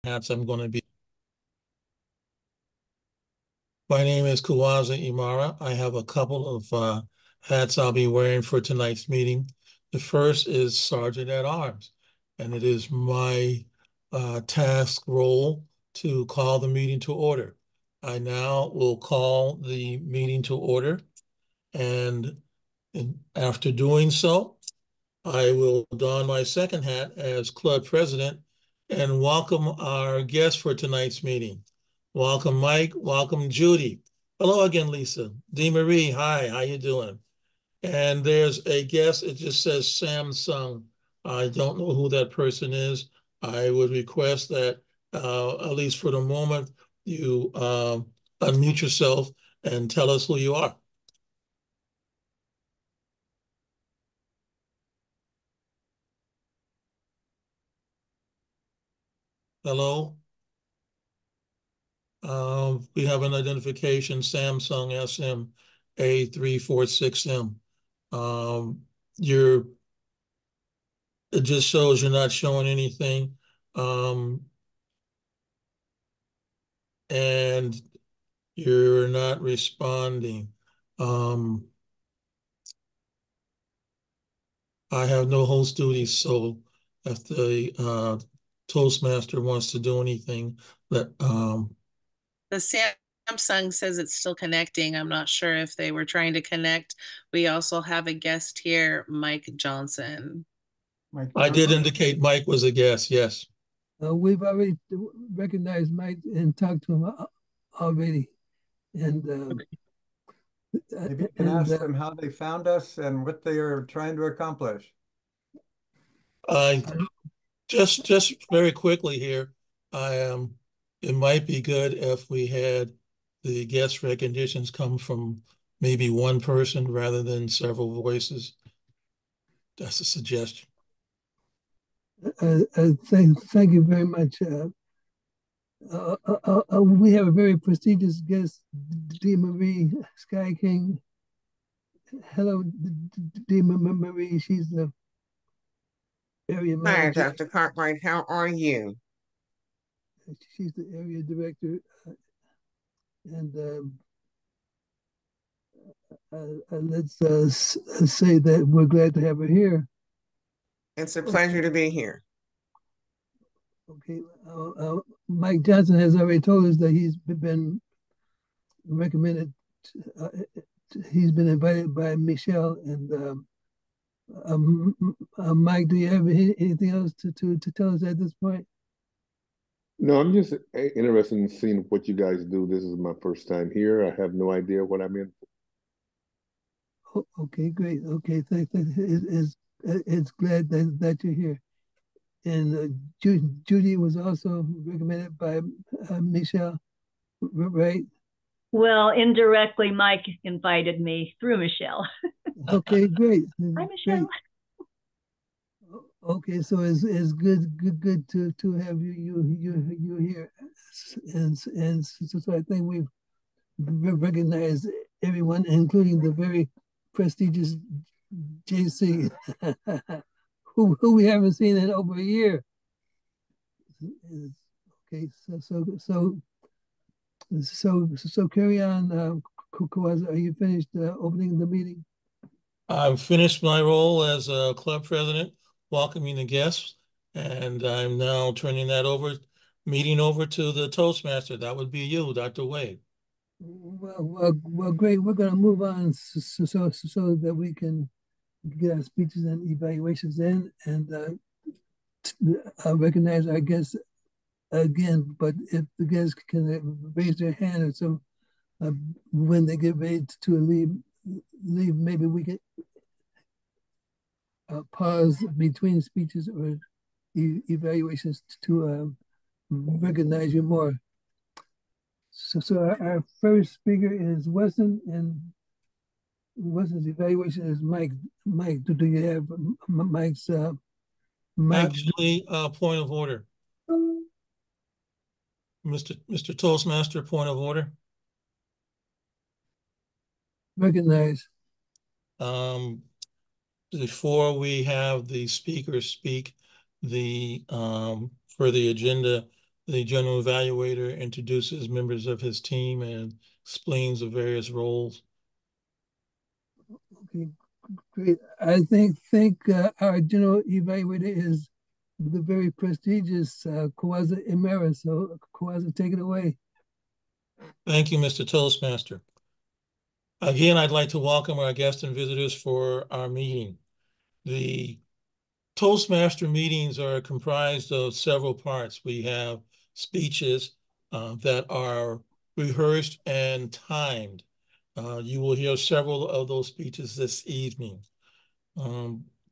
hats I'm going to be. My name is Kuwaza Imara. I have a couple of hats I'll be wearing for tonight's meeting. The first is Sergeant at Arms, and it is my task role to call the meeting to order. I now will call the meeting to order, and after doing so, I will don my second hat as club president and welcome our guests for tonight's meeting. Welcome, Mike. Welcome, Judy. Hello again, Lisa. Dee Marie, hi, how you doing? And there's a guest, it just says Samsung. I don't know who that person is. I would request that, at least for the moment, you unmute yourself and tell us who you are. Hello? We have an identification, Samsung SM A346M. You're, it just shows you're not showing anything. And you're not responding. I have no host duties, so if the Toastmaster wants to do anything, let The Samsung says it's still connecting. I'm not sure if they were trying to connect. We also have a guest here, Mike Johnson. I did indicate Mike was a guest, yes. We've already recognized Mike and talked to him already. And maybe you can ask them how they found us and what they are trying to accomplish. Just very quickly here, it might be good if we had the guest recognitions come from maybe one person rather than several voices. That's a suggestion. Thank you very much. We have a very prestigious guest, Dee Marie Sky King. Hello, Dee Marie. She's the area manager. Hi, Dr. Cartwright. How are you? She's the area director. And let's say that we're glad to have her here. It's a pleasure to be here. Okay, Mike Johnson has already told us that he's been recommended. He's been invited by Michele. And Mike, do you have anything else to tell us at this point? No, I'm just interested in seeing what you guys do. This is my first time here. I have no idea what I'm in for. Oh, okay, great. Okay, it's glad that you're here. And Judy was also recommended by Michele, right? Well, indirectly, Mike invited me through Michele. Okay, great. Hi, Michele. Great. Okay, so it's good to have you here, and so I think we've recognized everyone, including the very prestigious JC, who we haven't seen in over a year. Okay, so carry on, Kuwaza. Are you finished opening the meeting? I've finished my role as a club president, welcoming the guests, and I'm now turning that meeting over to the Toastmaster. That would be you, Dr. Wade. Well, great. We're going to move on so that we can get our speeches and evaluations in, and I recognize our guests again. But if the guests can raise their hand, or so when they get ready to leave, maybe we can pause between speeches or evaluations to recognize you more. So our first speaker is Wessen, and Wessen's evaluation is Mike. Mike, do you have Mike's? Actually, point of order. Mr. Toastmaster, point of order. Recognize. Before we have the speakers speak, for the agenda, The general evaluator introduces members of his team and explains the various roles. Okay, great. I think our general evaluator is the very prestigious Kawaza Imera. So Kawaza, take it away. Thank you, Mr. Toastmaster. Again, I'd like to welcome our guests and visitors for our meeting. The Toastmaster meetings are comprised of several parts. We have speeches that are rehearsed and timed. You will hear several of those speeches this evening.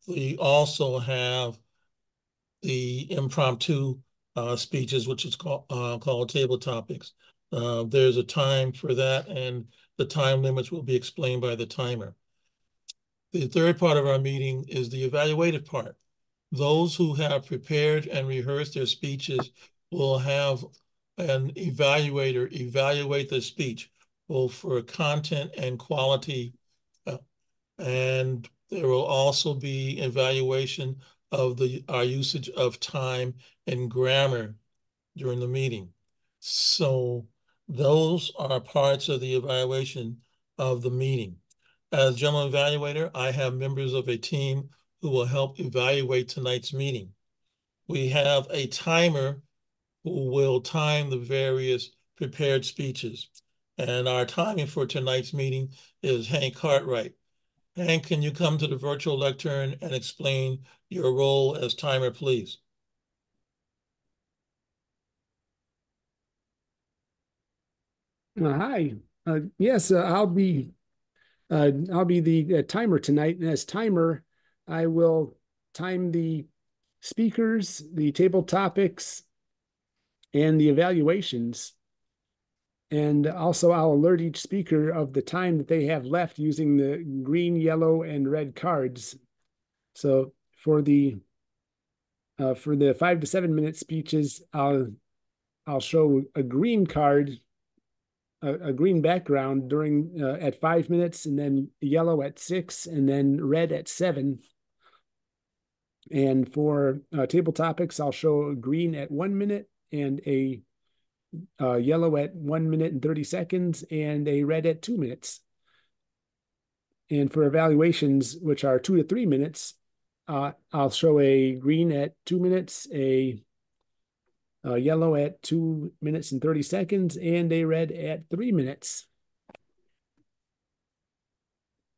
We also have the impromptu speeches, which is called table topics. There's a time for that, and the time limits will be explained by the timer. The third part of our meeting is the evaluative part. Those who have prepared and rehearsed their speeches will have an evaluator evaluate the speech, both for content and quality. And there will also be evaluation of our usage of time and grammar during the meeting. So those are parts of the evaluation of the meeting. As general evaluator, I have members of a team who will help evaluate tonight's meeting. We have a timer who will time the various prepared speeches. And our timing for tonight's meeting is Hank Cartwright. Hank, can you come to the virtual lectern and explain your role as timer, please? Hi. Yes, I'll be the timer tonight, and as timer, I will time the speakers, the table topics, and the evaluations. And also, I'll alert each speaker of the time that they have left using the green, yellow, and red cards. So for the 5 to 7 minute speeches, I'll show a green card, a green background during at 5 minutes, and then yellow at 6, and then red at 7. And for table topics, I'll show green at 1 minute, and a yellow at 1 minute and 30 seconds, and a red at 2 minutes. And for evaluations, which are 2 to 3 minutes, I'll show a green at 2 minutes, a yellow at 2 minutes and 30 seconds, and a red at 3 minutes.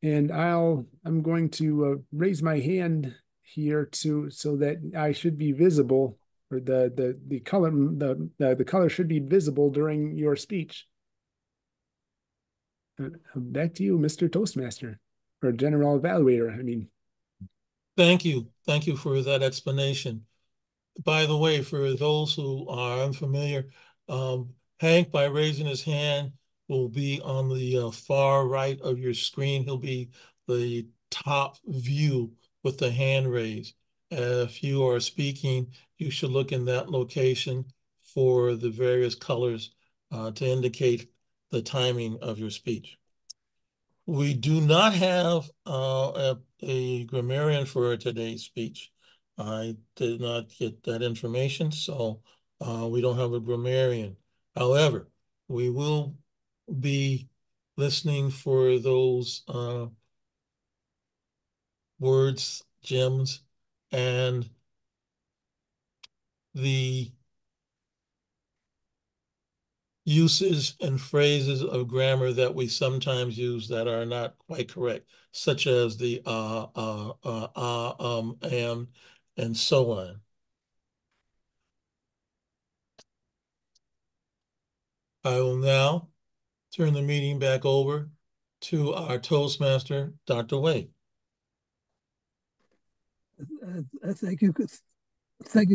And I'm going to raise my hand here so that I should be visible, or the color should be visible during your speech. Back to you, Mr. Toastmaster, or General Evaluator, I mean. Thank you. Thank you for that explanation. By the way, for those who are unfamiliar, Hank, by raising his hand, will be on the far right of your screen. He'll be the top view with the hand raised. If you are speaking, you should look in that location for the various colors to indicate the timing of your speech. We do not have a grammarian for today's speech. I did not get that information, so we don't have a grammarian. However, we will be listening for those words, gems, and the uses and phrases of grammar that we sometimes use that are not quite correct, such as the and so on. I will now turn the meeting back over to our Toastmaster, Dr. Wade. Thank you,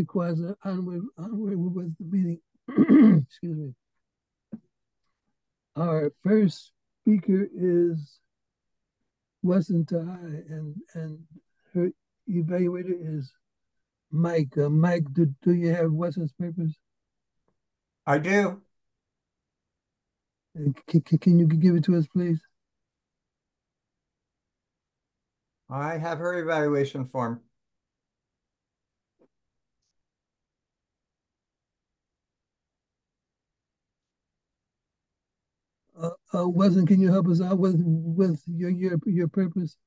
Kwaza. Onward with the meeting. Excuse me. Our first speaker is Wessen Tsehai, and her evaluator is Mike. Mike, do you have Wessen's papers? I do. Can you give it to us, please? I have her evaluation form. Wessen, can you help us out with your purpose?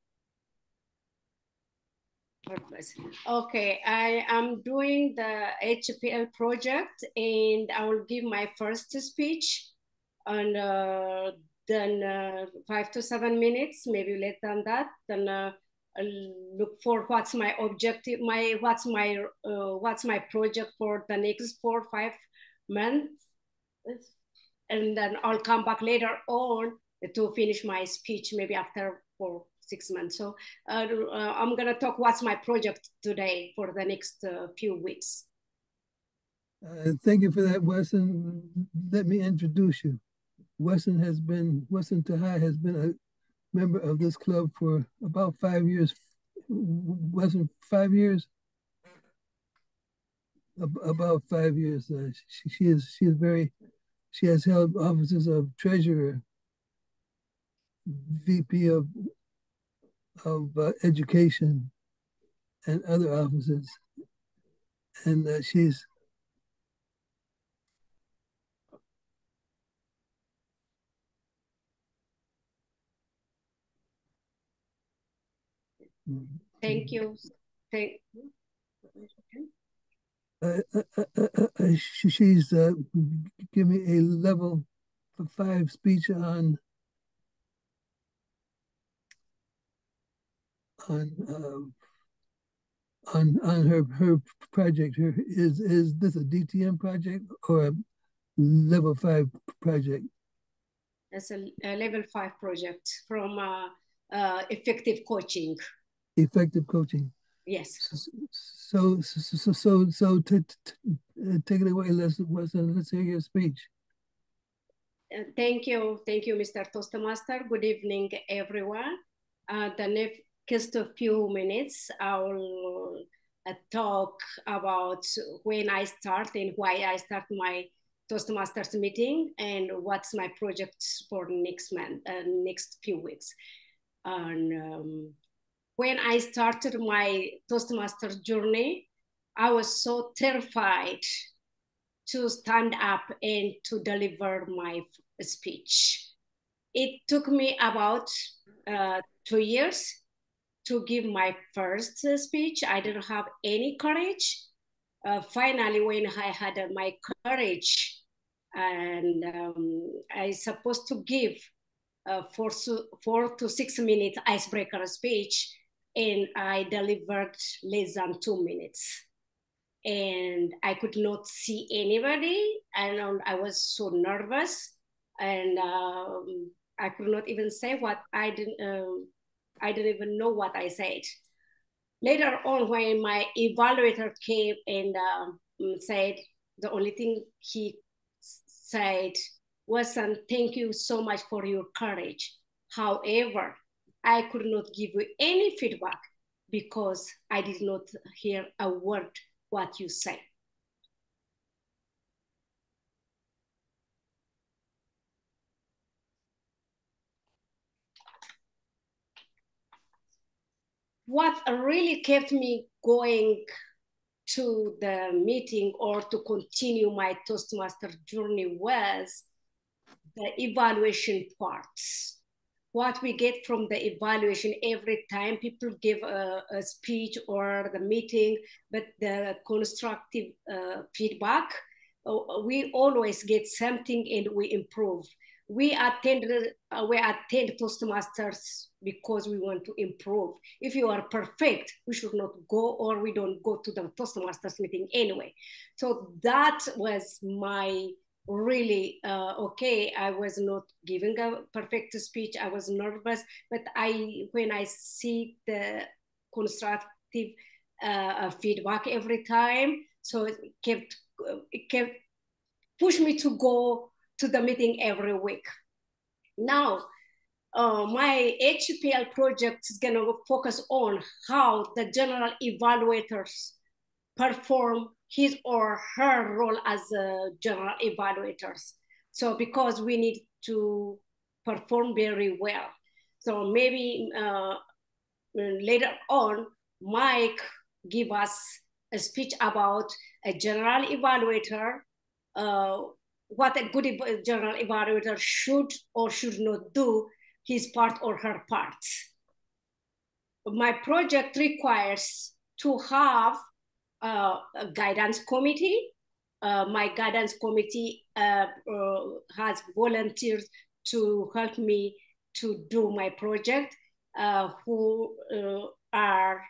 Okay, I am doing the HPL project, and I will give my first speech, and then 5 to 7 minutes, maybe less than that. Then I'll look for what's my objective, what's my project for the next 4 or 5 months, and then I'll come back later on to finish my speech, maybe after 4 or 6 months. So I'm gonna talk what's my project today for the next few weeks. Thank you for that, Wessen. Let me introduce you. Wessen Tsehai has been a member of this club for about 5 years. Wessen, 5 years? About 5 years. She has held offices of treasurer, VP of education, and other offices. And she's Thank you. She's giving me a level 5 speech on her project. Is this a DTM project or a level 5 project? It's a level 5 project from effective coaching. Effective coaching. Yes. So take it away. Let's hear your speech. Thank you, Mr. Toastmaster. Good evening, everyone. The next few minutes, I will talk about when I start and why I start my Toastmasters meeting and what's my project for next month, next few weeks. And when I started my Toastmasters journey, I was so terrified to stand up and to deliver my speech. It took me about 2 years to give my first speech. I didn't have any courage. Finally, when I had my courage, and I supposed to give 4 to 6 minute icebreaker speech, and I delivered less than 2 minutes. And I could not see anybody, and I was so nervous, and I could not even say what I didn't even know what I said. Later on, when my evaluator came and said, the only thing he said was, thank you so much for your courage. However, I could not give you any feedback because I did not hear a word what you say. What really kept me going to the meeting or to continue my Toastmaster journey was the evaluation parts. What we get from the evaluation every time people give a speech or the meeting, but the constructive feedback, we always get something and we improve. We attend Toastmasters because we want to improve. If you are perfect, we should not go, or we don't go to the Toastmasters meeting anyway. So that was my really okay. I was not giving a perfect speech. I was nervous, but when I see the constructive feedback every time, so it kept push me to go to the meeting every week. Now, my HPL project is going to focus on how the general evaluators perform his or her role as general evaluators. So because we need to perform very well. So maybe later on, Mike give us a speech about a general evaluator, what a good general evaluator should or should not do, his part or her part. My project requires to have a guidance committee. My guidance committee has volunteers to help me to do my project, who are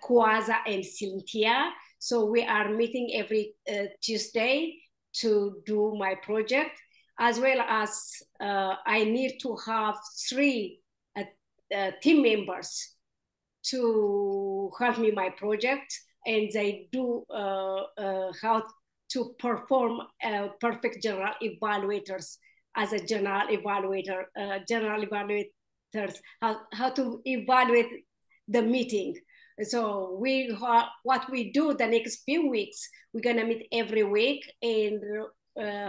Kwaza and Cynthia. So we are meeting every Tuesday to do my project, as well as I need to have 3 team members to help me my project, and they do how to perform perfect general evaluators as a general evaluator, general evaluators, how to evaluate the meeting. So what we do the next few weeks, we're gonna meet every week, and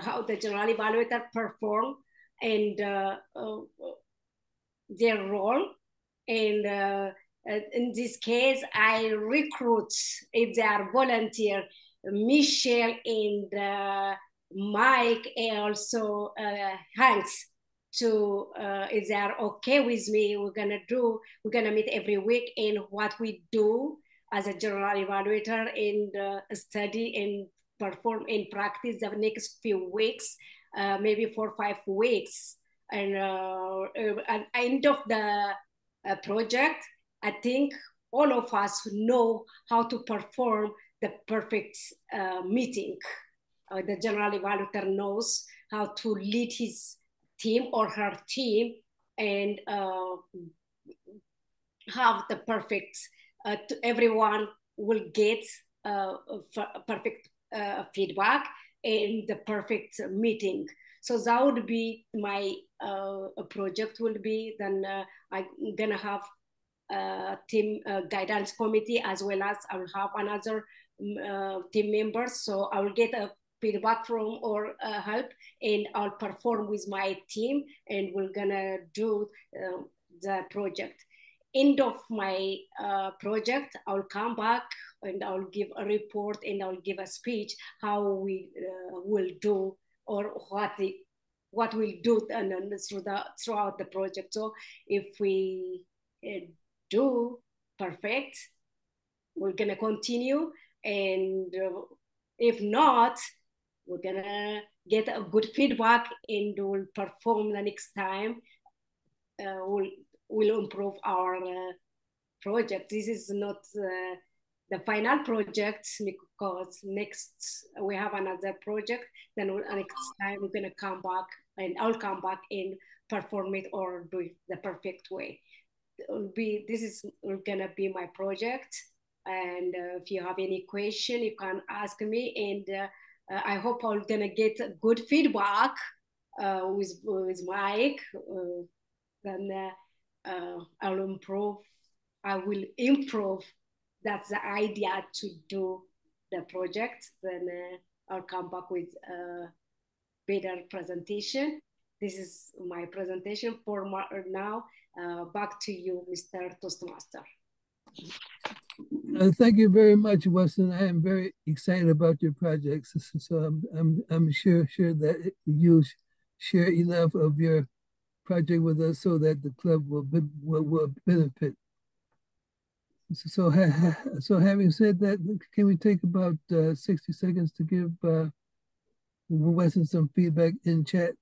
how the general evaluator perform and their role. And in this case, I recruit, if they are volunteer, Michele and Mike, and also Hanks, to if they are okay with me, we're gonna meet every week. And what we do as a general evaluator and study and perform and practice the next few weeks, maybe 4 or 5 weeks. And at the end of the project, I think all of us know how to perform the perfect meeting. The general evaluator knows how to lead his team or her team and have the perfect, everyone will get perfect feedback and the perfect meeting. So that would be my project will be. Then I'm gonna have a team guidance committee, as well as I will have another team members. So I will get a feedback from or help, and I'll perform with my team, and we're gonna do the project. End of my project, I'll come back and I'll give a report and I'll give a speech how we will do, or what we'll do and throughout the project. So if we do perfect, we're gonna continue, and if not, we're gonna get a good feedback and we'll perform the next time. We'll improve our project. This is not the final project, because next we have another project. Then next time we're gonna come back, and I'll come back and perform it or do it the perfect way. This is gonna be my project. And if you have any question, you can ask me. And I hope I'm gonna get good feedback with Mike. Then I'll improve. I will improve. That's the idea, to do the project. Then I'll come back with a better presentation. This is my presentation for now. Back to you, Mr. Toastmaster. Thank you very much, Wesson. I am very excited about your projects. So I'm sure that you share enough of your project with us so that the club will benefit. So having said that, can we take about 60 seconds to give Wesson some feedback in chat?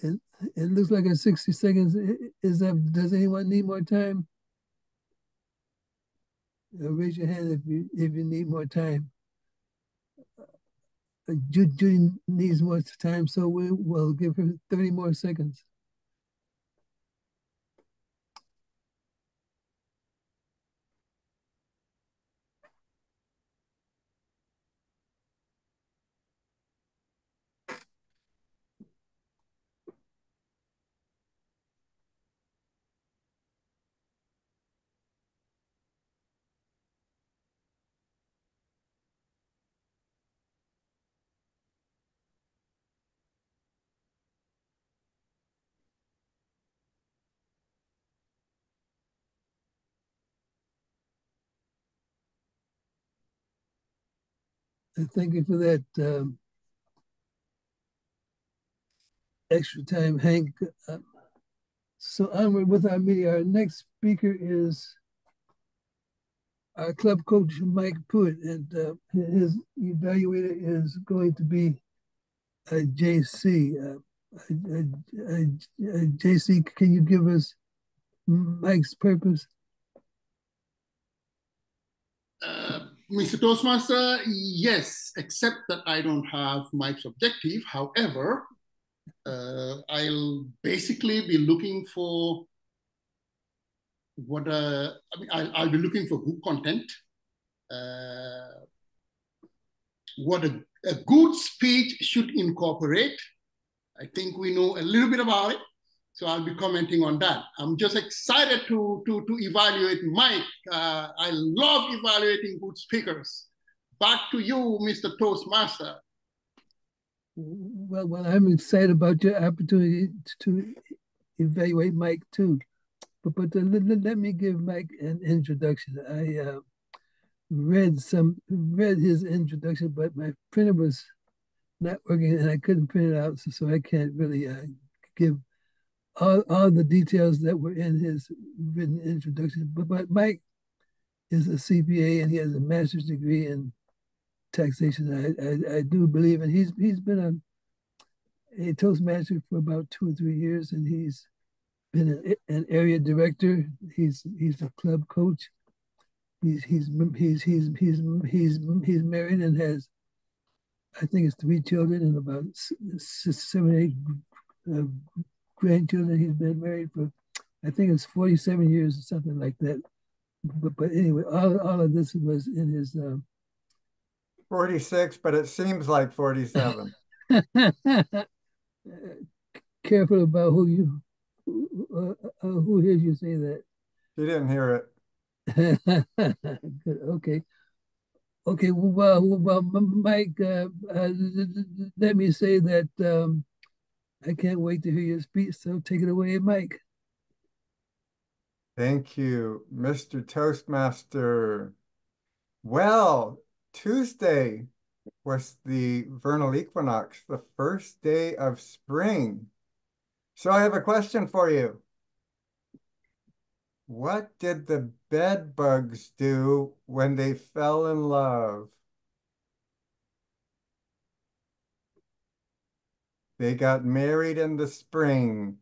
it looks like it's 60 seconds. Does anyone need more time? Raise your hand if you need more time. Judy needs more time, so we'll give her 30 more seconds. Thank you for that extra time, Hank. So onward with our meeting. Our next speaker is our club coach, Mike Pruett, and his evaluator is going to be JC. JC, can you give us Mike's purpose? Mr. Toastmaster, yes, except that I don't have Mike's objective. However, I'll basically be looking for I'll be looking for good content, what a good speech should incorporate. I think we know a little bit about it, so I'll be commenting on that. I'm just excited to evaluate Mike. I love evaluating good speakers. Back to you, Mr. Toastmaster. Well, I'm excited about your opportunity to evaluate Mike too. But let me give Mike an introduction. I read his introduction, but my printer was not working and I couldn't print it out, so I can't really give all the details that were in his written introduction. But Mike is a CPA and he has a master's degree in taxation. I do believe, and he's been a Toastmaster for about 2 or 3 years, and he's been an area director. He's a club coach. He's married and has, I think it's 3 children and about 7, 8 grandchildren. He's been married for, I think it's 47 years or something like that. But anyway, all of this was in his 46, but it seems like 47. Careful about who hears you say that. She didn't hear it. Good. Okay. Well, Mike, let me say that I can't wait to hear your speech. So take it away, Mike. Thank you, Mr. Toastmaster. Well, Tuesday was the vernal equinox, the first day of spring. So I have a question for you. What did the bed bugs do when they fell in love? They got married in the spring.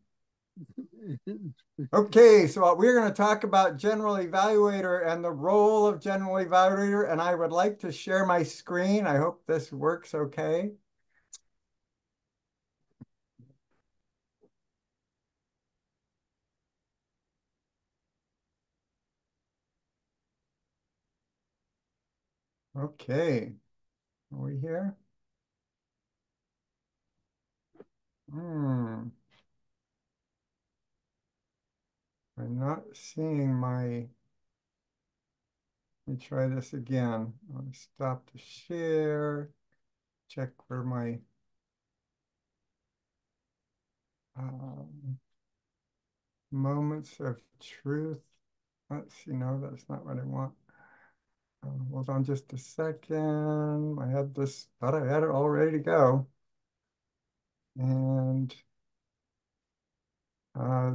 Okay, so we're going to talk about General Evaluator and the role of General Evaluator, and I would like to share my screen. I hope this works okay. Okay, are we here? I'm not seeing my, let me try this again. I'll stop the share, check where my, moments of truth. Let's see, no, that's not what I want. Hold on just a second. I had this, thought I had it all ready to go. And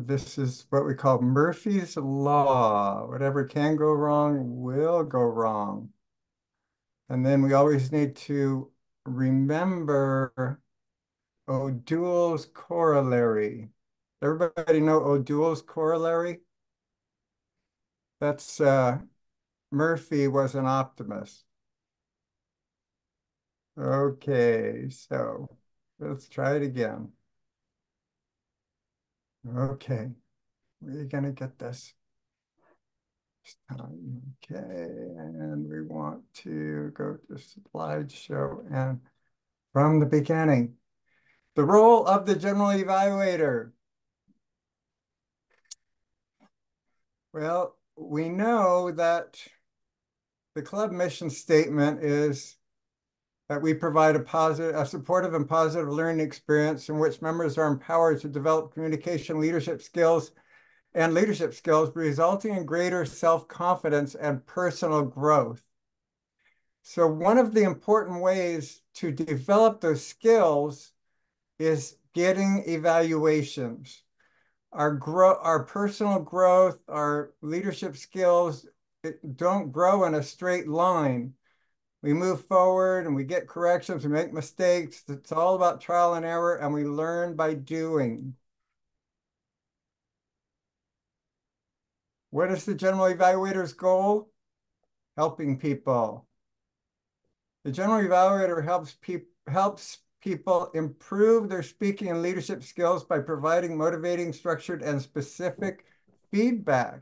this is what we call Murphy's Law. Whatever can go wrong will go wrong. And then we always need to remember O'Doul's corollary. Everybody know O'Doul's corollary? That's Murphy was an optimist. Okay, so let's try it again. Okay, we're gonna get this time. Okay, and we want to go to slideshow and from the beginning. The role of the general evaluator. Well, we know that the club mission statement is that we provide a supportive and positive learning experience in which members are empowered to develop communication leadership skills resulting in greater self-confidence and personal growth. So one of the important ways to develop those skills is getting evaluations. Our personal growth, our leadership skills don't grow in a straight line. We move forward and we get corrections, we make mistakes. It's all about trial and error, and we learn by doing. What is the general evaluator's goal? Helping people. The general evaluator helps people improve their speaking and leadership skills by providing motivating, structured, and specific feedback.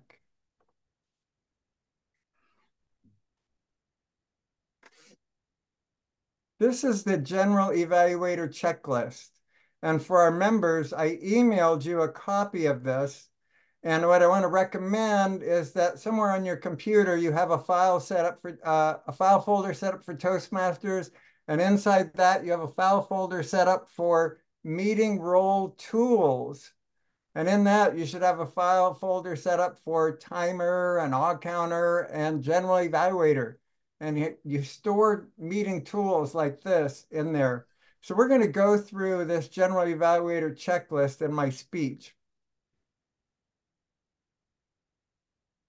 This is the general evaluator checklist. And for our members, I emailed you a copy of this. And what I want to recommend is that somewhere on your computer, you have a file set up for a file folder set up for Toastmasters. And inside that, you have a file folder set up for meeting role tools. And in that, you should have a file folder set up for timer and odd counter and general evaluator. And you store meeting tools like this in there. So we're going to go through this general evaluator checklist in my speech.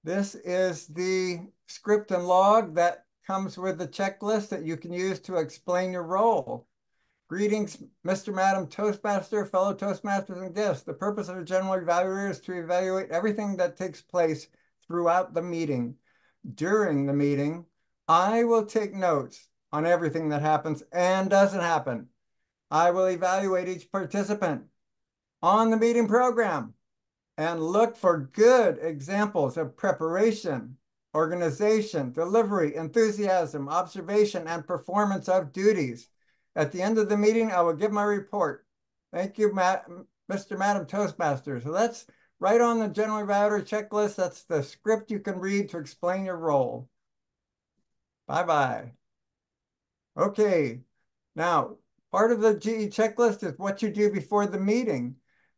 This is the script and log that comes with the checklist that you can use to explain your role. Greetings, Mr. Madam Toastmaster, fellow Toastmasters and guests. The purpose of a general evaluator is to evaluate everything that takes place throughout the meeting. During the meeting, I will take notes on everything that happens and doesn't happen. I will evaluate each participant on the meeting program and look for good examples of preparation, organization, delivery, enthusiasm, observation, and performance of duties. At the end of the meeting, I will give my report. Thank you, Mr. Madam Toastmaster. So that's right on the general evaluator checklist. That's the script you can read to explain your role. Bye-bye. Okay, now part of the GE checklist is what you do before the meeting.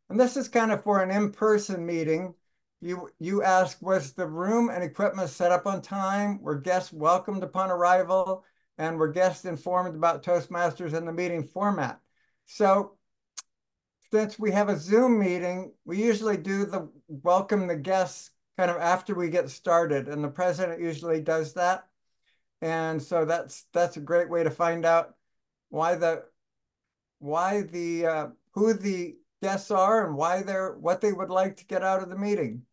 And this is kind of for an in-person meeting. You ask, was the room and equipment set up on time? Were guests welcomed upon arrival? And were guests informed about Toastmasters and the meeting format? So since we have a Zoom meeting, we usually do the welcome the guests kind of after we get started. And the president usually does that. And so that's a great way to find out who the guests are and what they would like to get out of the meeting.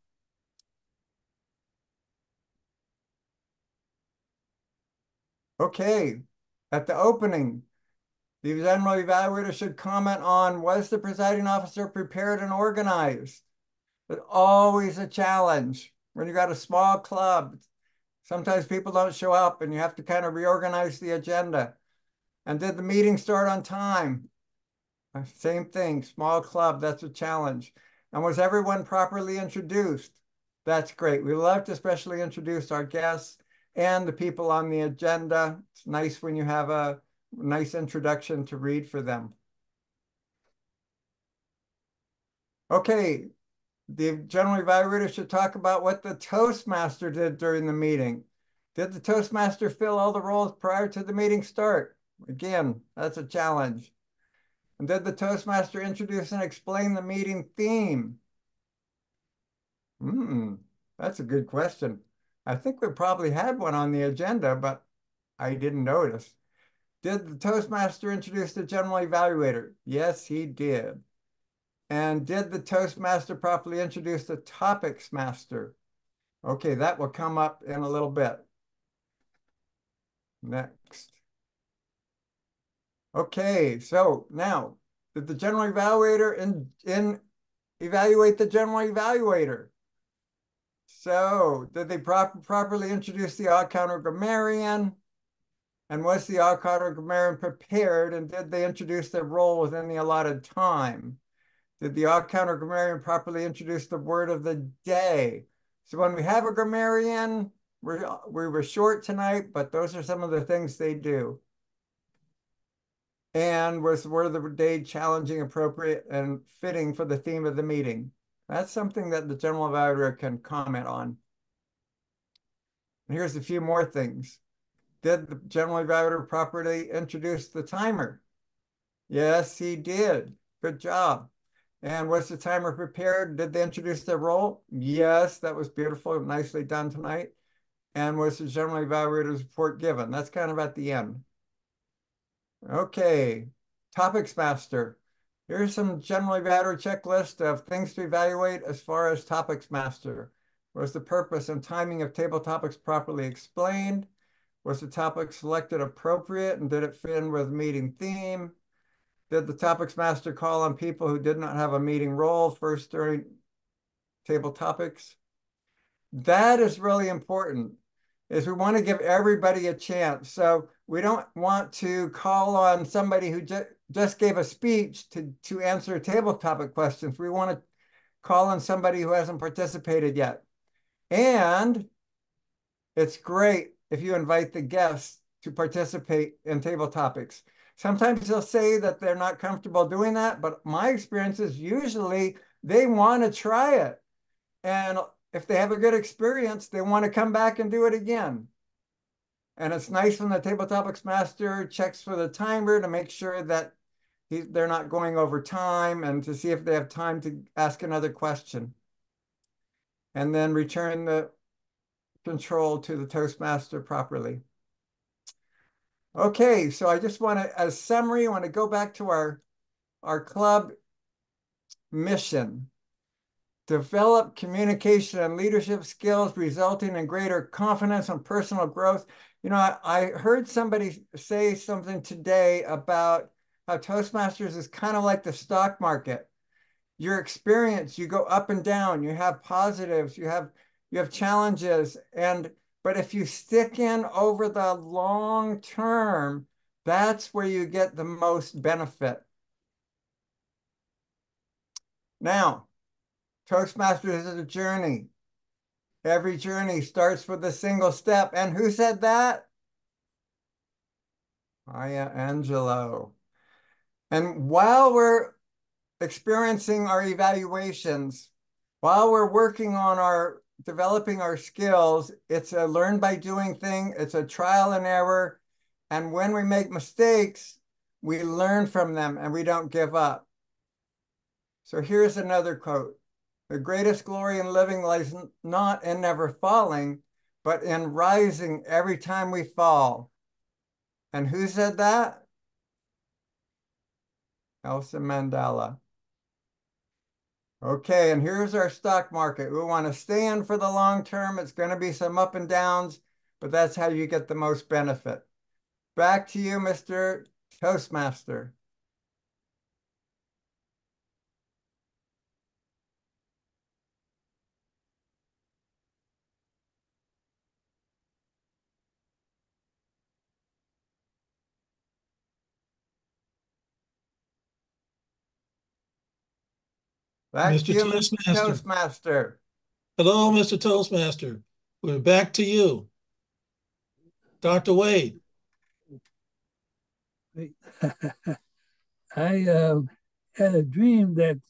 Okay, at the opening, the general evaluator should comment on, was the presiding officer prepared and organized? It's always a challenge when you got a small club. Sometimes people don't show up and you have to kind of reorganize the agenda. And did the meeting start on time? Same thing, small club, that's a challenge. And was everyone properly introduced? That's great. We love to especially introduce our guests and the people on the agenda. It's nice when you have a nice introduction to read for them. Okay, the general evaluator should talk about what the Toastmaster did during the meeting. Did the Toastmaster fill all the roles prior to the meeting start? Again, that's a challenge. And did the Toastmaster introduce and explain the meeting theme? That's a good question. I think we probably had one on the agenda, but I didn't notice. Did the Toastmaster introduce the general evaluator? Yes, he did. And did the Toastmaster properly introduce the topics master? Okay, that will come up in a little bit. Next. Okay, so now, did the general evaluator evaluate the general evaluator? So, did they properly introduce the odd counter grammarian? And was the odd counter grammarian prepared? And did they introduce their role within the allotted time? Did the odd counter grammarian properly introduce the word of the day? So when we have a grammarian, we were short tonight, but those are some of the things they do. And was the word of the day challenging, appropriate, and fitting for the theme of the meeting? That's something that the general evaluator can comment on. And here's a few more things. Did the general evaluator properly introduce the timer? Yes, he did. Good job. And was the timer prepared? Did they introduce their role? Yes, that was beautiful. Nicely done tonight. And was the general evaluator's report given? That's kind of at the end. Okay, topics master. Here's some general evaluator checklist of things to evaluate as far as topics master. Was the purpose and timing of table topics properly explained? Was the topic selected appropriate and did it fit in with meeting theme? Did the topics master call on people who did not have a meeting role first during table topics? That is really important, is we want to give everybody a chance. So we don't want to call on somebody who just gave a speech to answer table topic questions. We want to call on somebody who hasn't participated yet. And it's great if you invite the guests to participate in table topics. Sometimes they'll say that they're not comfortable doing that, but my experience is usually they want to try it. And if they have a good experience, they want to come back and do it again. And it's nice when the table topics master checks for the timer to make sure that they're not going over time and to see if they have time to ask another question. And then return the control to the Toastmaster properly. Okay, so I just want to, as summary, I want to go back to our club mission. Develop communication and leadership skills resulting in greater confidence and personal growth. You know, I heard somebody say something today about how Toastmasters is kind of like the stock market. Your experience, you go up and down, you have positives, you have challenges, but if you stick in over the long term, that's where you get the most benefit. Now, Toastmasters is a journey. Every journey starts with a single step. And who said that? Maya Angelou. And while we're experiencing our evaluations, while we're working on developing our skills, it's a learn by doing thing. It's a trial and error. And when we make mistakes, we learn from them and we don't give up. So here's another quote. The greatest glory in living lies not in never falling, but in rising every time we fall. And who said that? Nelson Mandela. Okay, and here's our stock market. We want to stay in for the long term. It's going to be some up and downs, but that's how you get the most benefit. Back to you, Mr. Toastmaster. Back to Mr. you, Mr. Toastmaster. Toastmaster. Hello, Mr. Toastmaster. We're back to you. Dr. Wade. I had a dream that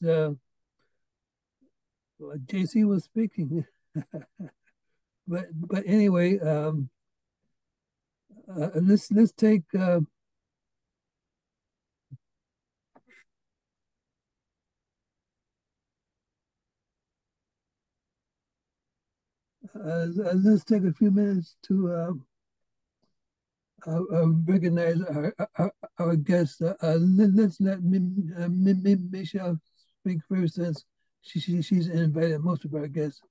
JC was speaking. but anyway, let's take let's take a few minutes to recognize our guests. Let's let Michele speak first, since she's invited most of our guests.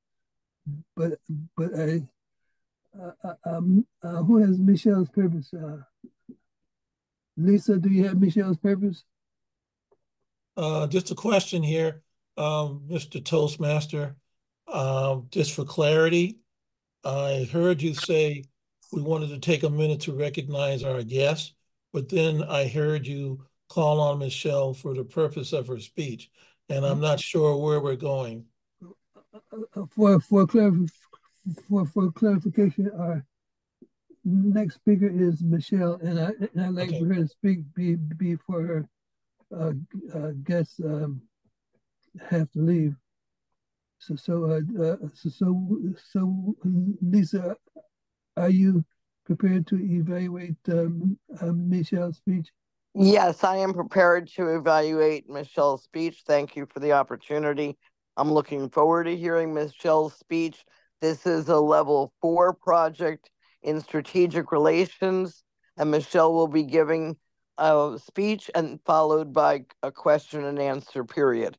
But who has Michele's purpose? Lisa, do you have Michele's purpose? Just a question here, Mr. Toastmaster. Just for clarity, I heard you say we wanted to take a minute to recognize our guests, but then I heard you call on Michele for the purpose of her speech, and I'm not sure where we're going. For clarification, our next speaker is Michele, and I'd like for her to speak before her guests have to leave. So Lisa, are you prepared to evaluate Michele's speech? Yes, I am prepared to evaluate Michele's speech. Thank you for the opportunity. I'm looking forward to hearing Michele's speech. This is a level 4 project in strategic relations, and Michele will be giving a speech and followed by a question and answer period.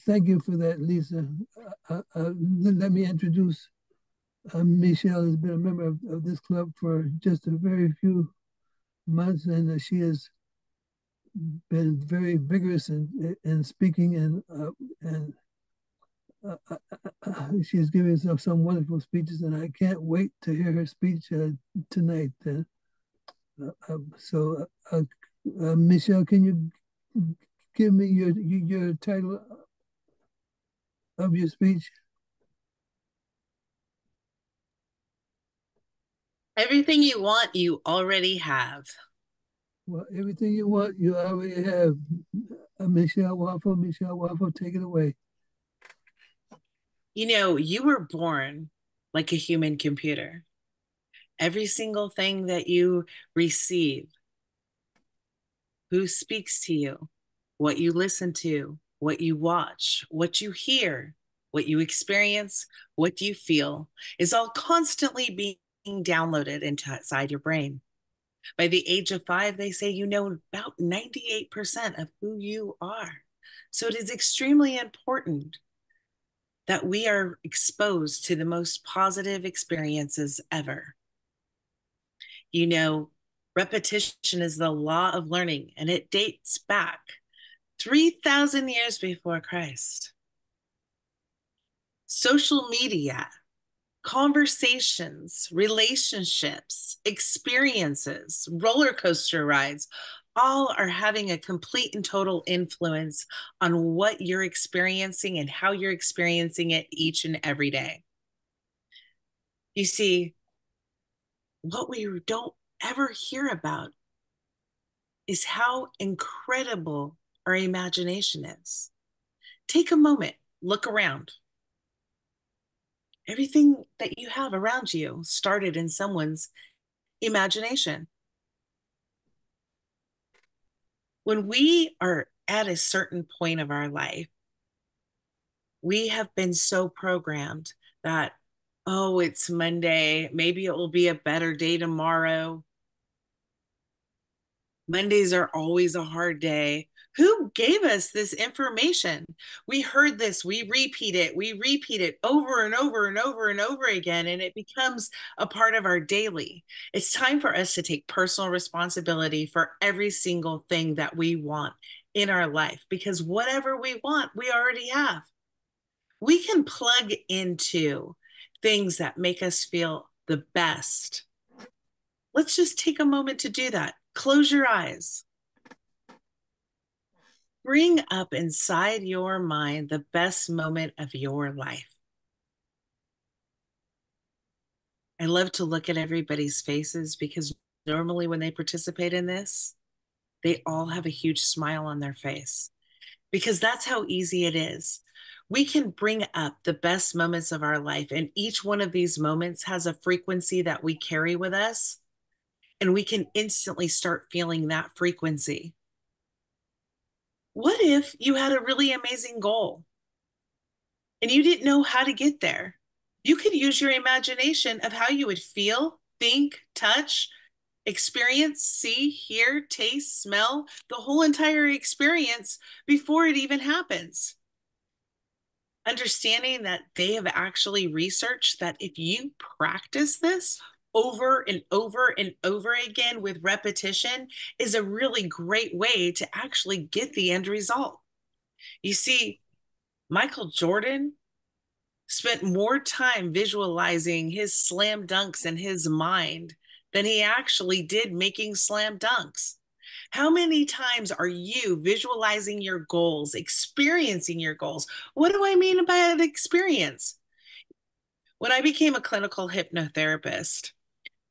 Thank you for that, Lisa. Let me introduce Michele. Has been a member of this club for just a very few months, and she has been very vigorous in speaking, and she's giving some wonderful speeches, and I can't wait to hear her speech tonight. Michele, can you give me your title of your speech? Everything you want, you already have. Well, everything you want, you already have. Michele Waufle, take it away. You know, you were born like a human computer. Every single thing that you receive, who speaks to you, what you listen to, what you watch, what you hear, what you experience, what you feel, is all constantly being downloaded inside your brain. By the age of 5, they say you know about 98% of who you are. So it is extremely important that we are exposed to the most positive experiences ever. You know, repetition is the law of learning, and it dates back 3,000 years before Christ. Social media, conversations, relationships, experiences, roller coaster rides, all are having a complete and total influence on what you're experiencing and how you're experiencing it each and every day. You see, what we don't ever hear about is how incredible our imagination is. Take a moment, look around. Everything that you have around you started in someone's imagination. When we are at a certain point of our life, we have been so programmed that, oh, it's Monday, maybe it will be a better day tomorrow. Mondays are always a hard day. Who gave us this information? We heard this, we repeat it over and over and over and over again, and it becomes a part of our daily. It's time for us to take personal responsibility for every single thing that we want in our life, because whatever we want, we already have. We can plug into things that make us feel the best. Let's just take a moment to do that. Close your eyes. Bring up inside your mind the best moment of your life. I love to look at everybody's faces, because normally when they participate in this, they all have a huge smile on their face, because that's how easy it is. We can bring up the best moments of our life, and each one of these moments has a frequency that we carry with us, and we can instantly start feeling that frequency. What if you had a really amazing goal and you didn't know how to get there? You could use your imagination of how you would feel, think, touch, experience, see, hear, taste, smell, the whole entire experience before it even happens. Understanding that they have actually researched that if you practice this over and over and over again with repetition is a really great way to actually get the end result. You see, Michael Jordan spent more time visualizing his slam dunks in his mind than he actually did making slam dunks. How many times are you visualizing your goals, experiencing your goals? What do I mean by an experience? When I became a clinical hypnotherapist,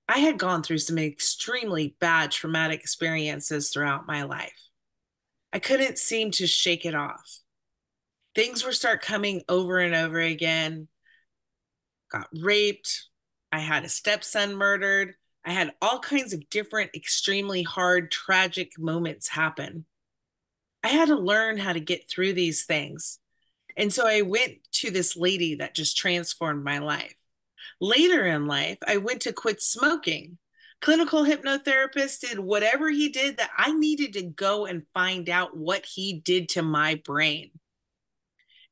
I had gone through some extremely bad traumatic experiences throughout my life. I couldn't seem to shake it off. Things were start coming over and over again. Got raped. I had a stepson murdered. I had all kinds of different, extremely hard, tragic moments happen. I had to learn how to get through these things. And so I went to this lady that just transformed my life. Later in life, I went to quit smoking. Clinical hypnotherapist did whatever he did that I needed to go and find out what he did to my brain.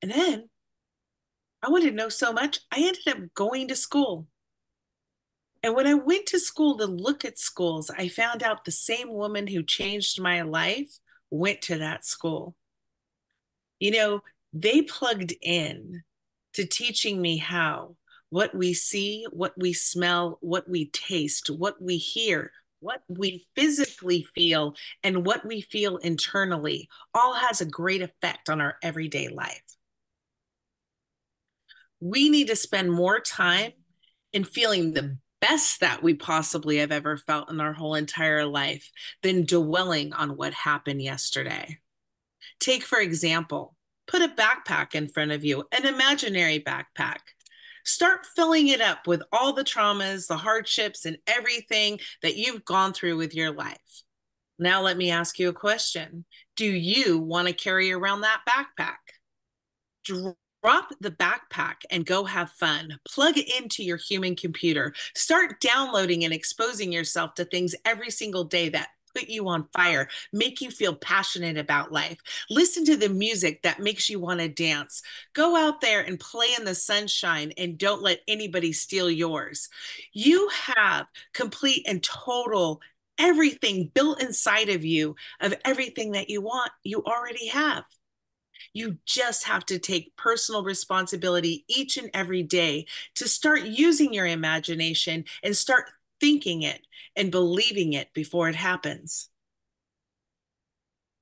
And then I wanted to know so much, I ended up going to school. And when I went to school to look at schools, I found out the same woman who changed my life went to that school. You know, they plugged in to teaching me how what we see, what we smell, what we taste, what we hear, what we physically feel, and what we feel internally all has a great effect on our everyday life. We need to spend more time in feeling the best that we possibly have ever felt in our whole entire life than dwelling on what happened yesterday. Take, for example, put a backpack in front of you, an imaginary backpack. Start filling it up with all the traumas, the hardships, and everything that you've gone through with your life. Now, let me ask you a question. Do you want to carry around that backpack? Drop the backpack and go have fun. Plug it into your human computer. Start downloading and exposing yourself to things every single day that put you on fire, make you feel passionate about life. Listen to the music that makes you want to dance. Go out there and play in the sunshine and don't let anybody steal yours. You have complete and total everything built inside of you of everything that you want, you already have. You just have to take personal responsibility each and every day to start using your imagination and start thinking it and believing it before it happens.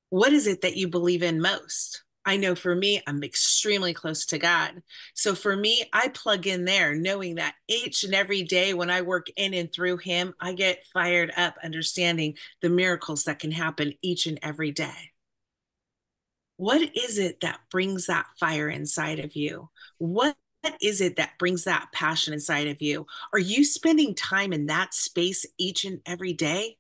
What is it that you believe in most? I know for me, I'm extremely close to God. So for me, I plug in there knowing that each and every day when I work in and through Him, I get fired up understanding the miracles that can happen each and every day. What is it that brings that fire inside of you? What is it that brings that passion inside of you? Are you spending time in that space each and every day?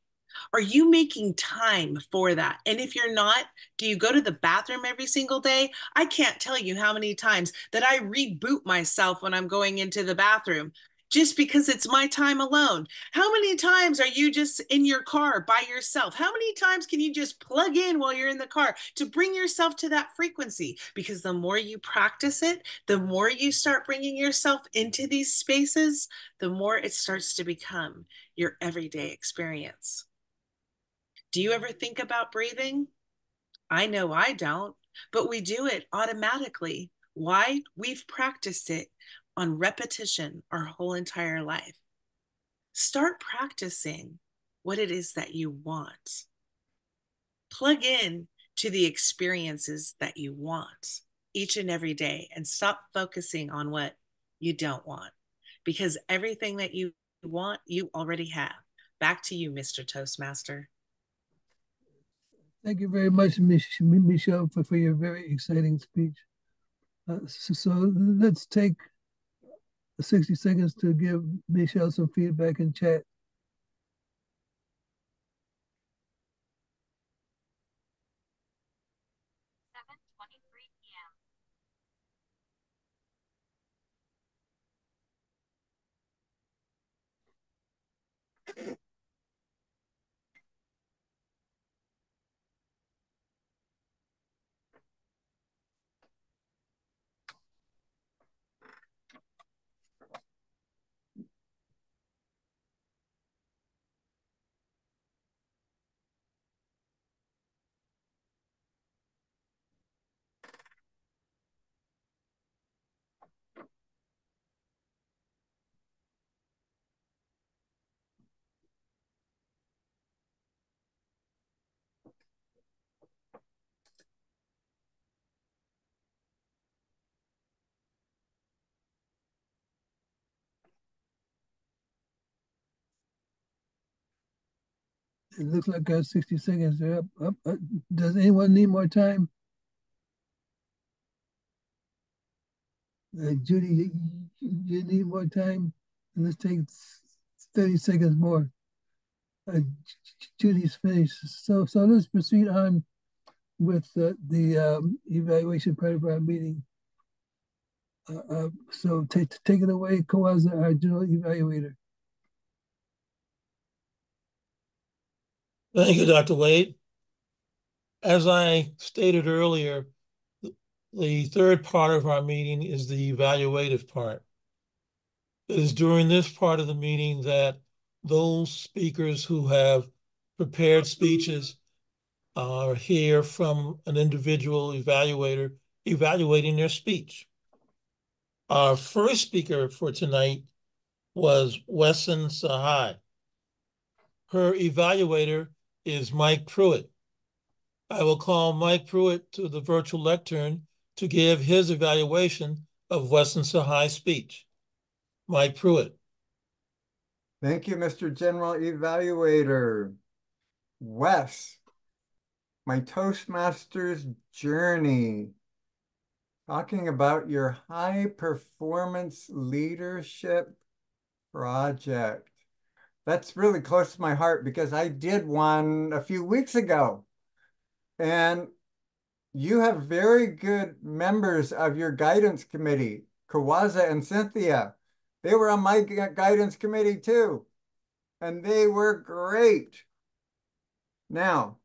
Are you making time for that? And if you're not, do you go to the bathroom every single day? I can't tell you how many times that I reboot myself when I'm going into the bathroom just because it's my time alone. How many times are you just in your car by yourself? How many times can you just plug in while you're in the car to bring yourself to that frequency? Because the more you practice it, the more you start bringing yourself into these spaces, the more it starts to become your everyday experience. Do you ever think about breathing? I know I don't, but we do it automatically. Why? We've practiced it on repetition our whole entire life. Start practicing what it is that you want. Plug in to the experiences that you want each and every day and stop focusing on what you don't want, because everything that you want, you already have. Back to you, Mr. Toastmaster. Thank you very much, Michele, for your very exciting speech. So let's take 60 seconds to give Michele some feedback in chat. It looks like I have 60 seconds. They're up. Does anyone need more time? Judy, you need more time? And let's take 30 seconds more. Judy's finished. So let's proceed on with the evaluation part of our meeting. So take it away, Kawaza, our general evaluator. Thank you, Dr. Wade. As I stated earlier, the third part of our meeting is the evaluative part. It is during this part of the meeting that those speakers who have prepared speeches hear from an individual evaluator evaluating their speech. Our first speaker for tonight was Wessen Tsehai. Her evaluator is Mike Pruett. I will call Mike Pruett to the virtual lectern to give his evaluation of Wessen Tsehai's speech. Mike Pruett. Thank you, Mr. General Evaluator. Wess, my Toastmasters journey, talking about your high performance leadership project. That's really close to my heart because I did one a few weeks ago. And you have very good members of your guidance committee, Kawaza and Cynthia. They were on my guidance committee too, and they were great. Now,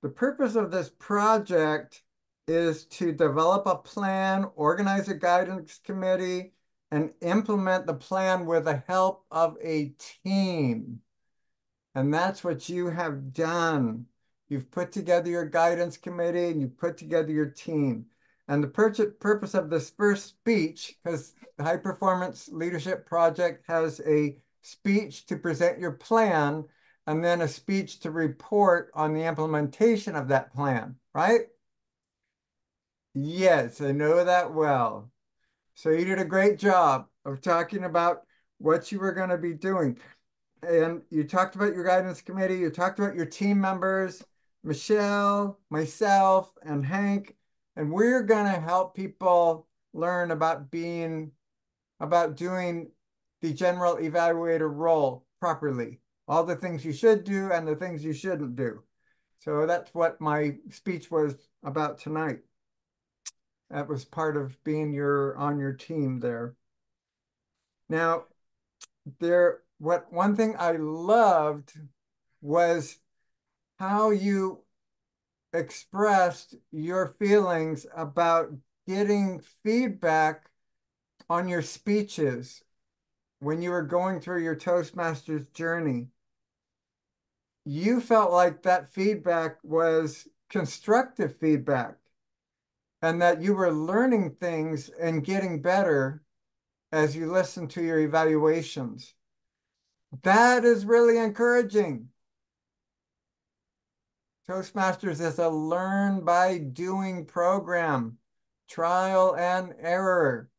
the purpose of this project is to develop a plan, organize a guidance committee, and implement the plan with the help of a team. And that's what you have done. You've put together your guidance committee and you've put together your team. And the purpose of this first speech, because the High Performance Leadership Project has a speech to present your plan and then a speech to report on the implementation of that plan, right? Yes, I know that well. So you did a great job of talking about what you were going to be doing. And you talked about your guidance committee, you talked about your team members, Michele, myself, and Hank, and we're going to help people learn about doing the general evaluator role properly. All the things you should do and the things you shouldn't do. So that's what my speech was about tonight. That was part of being on your team there. Now, one thing I loved was how you expressed your feelings about getting feedback on your speeches when you were going through your Toastmasters journey. You felt like that feedback was constructive feedback and that you were learning things and getting better as you listen to your evaluations. That is really encouraging. Toastmasters is a learn by doing program, trial and error.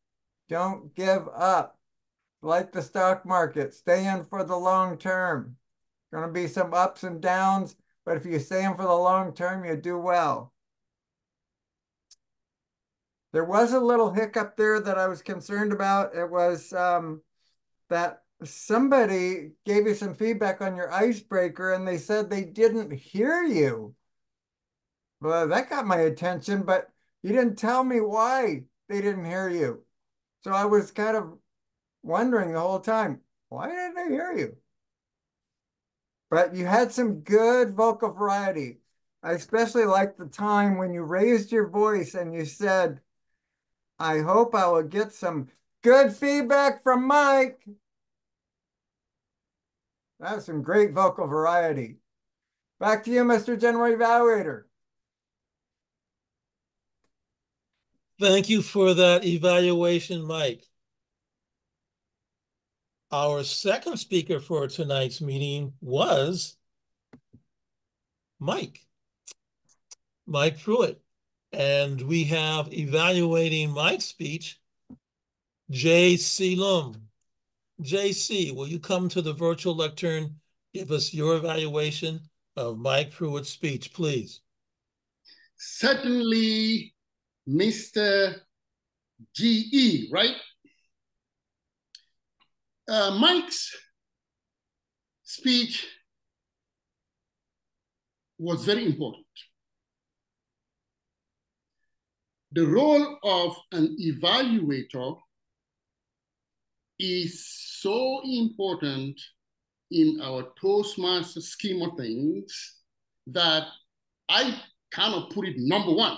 Don't give up. Like the stock market, stay in for the long term. Going to be some ups and downs, but if you stay in for the long term, you do well. There was a little hiccup there that I was concerned about. It was that somebody gave you some feedback on your icebreaker and they said they didn't hear you. Well, that got my attention, but you didn't tell me why they didn't hear you. So I was kind of wondering the whole time, why didn't I hear you? But you had some good vocal variety. I especially liked the time when you raised your voice and you said, I hope I will get some good feedback from Mike. That's some great vocal variety. Back to you, Mr. General Evaluator. Thank you for that evaluation, Mike. Our second speaker for tonight's meeting was Mike Pruett. And we have evaluating Mike's speech, J.C. Lum. J.C., will you come to the virtual lectern Give us your evaluation of Mike Pruett's speech, please. Certainly, Mr. GE, right? Mike's speech was very important. The role of an evaluator is so important in our Toastmasters scheme of things that I cannot put it number one.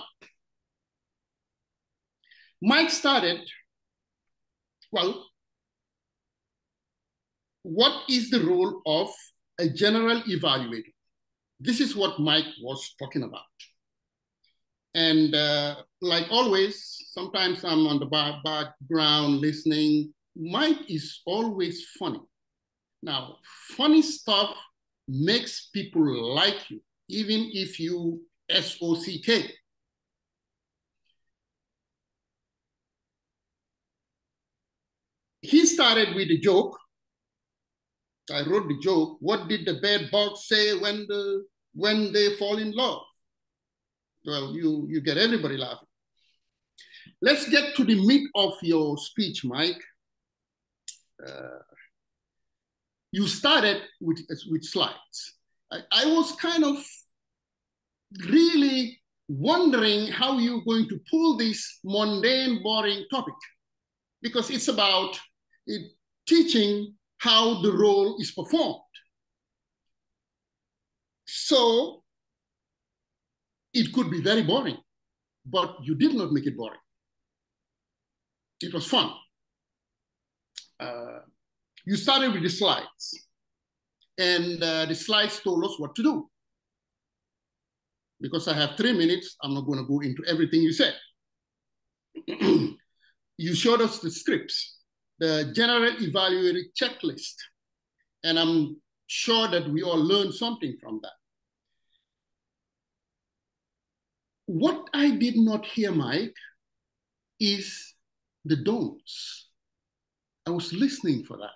Mike started, well, what is the role of a general evaluator? This is what Mike was talking about. And like always, sometimes I'm on the background listening. Mike is always funny. Now, funny stuff makes people like you, even if you SOCK. He started with a joke. I wrote the joke. What did the bed bugs say when they fall in love? Well, you get everybody laughing. Let's get to the meat of your speech, Mike. You started with slides. I was kind of really wondering how you're going to pull this mundane, boring topic, because it's about teaching how the role is performed. So it could be very boring, but you did not make it boring. It was fun. You started with the slides, and the slides told us what to do. Because I have 3 minutes, I'm not going to go into everything you said. You showed us the scripts, the general evaluator checklist, and I'm sure that we all learned something from that. What I did not hear, Mike, is the don'ts. I was listening for that.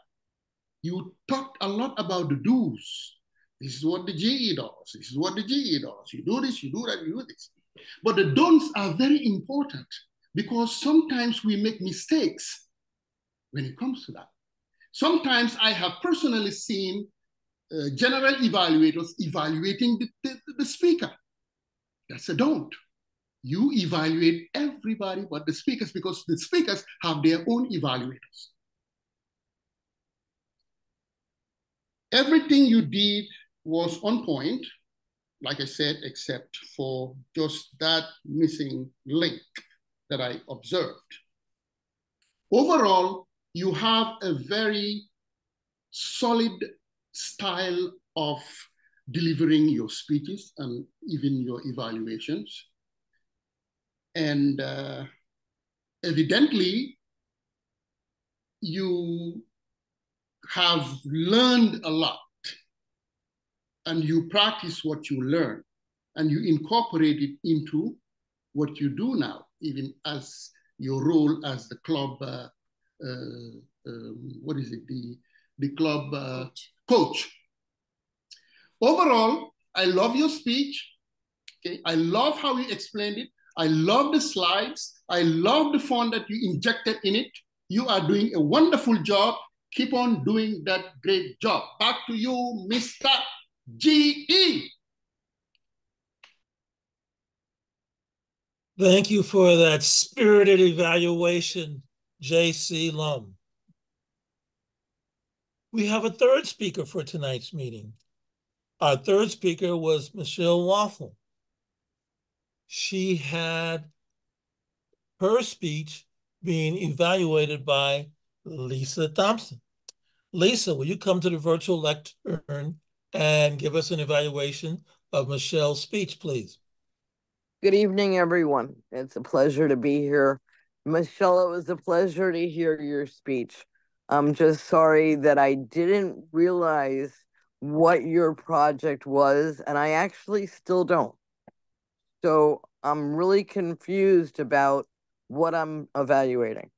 You talked a lot about the do's. This is what the GE does. This is what the GE does. You do this, you do that, you do this. But the don'ts are very important because sometimes we make mistakes when it comes to that. Sometimes I have personally seen general evaluators evaluating the speaker. That's a don't. You evaluate everybody but the speakers because the speakers have their own evaluators. Everything you did was on point, like I said, except for just that missing link that I observed. Overall, you have a very solid style of delivering your speeches and even your evaluations. And evidently, you have learned a lot and you practice what you learn and you incorporate it into what you do now, even as your role as the club, what is it, the club coach. Overall, I love your speech. Okay? I love how you explained it. I love the slides. I love the fun that you injected in it. You are doing a wonderful job. Keep on doing that great job. Back to you, Mr. GE. Thank you for that spirited evaluation, J.C. Lum. We have a third speaker for tonight's meeting. Our third speaker was Michele Waufle. She had her speech being evaluated by Lisa Thompson. Lisa, will you come to the virtual lectern and give us an evaluation of Michele's speech, please? Good evening, everyone. It's a pleasure to be here. Michele, it was a pleasure to hear your speech. I'm just sorry that I didn't realize what your project was, and I actually still don't. So I'm really confused about what I'm evaluating.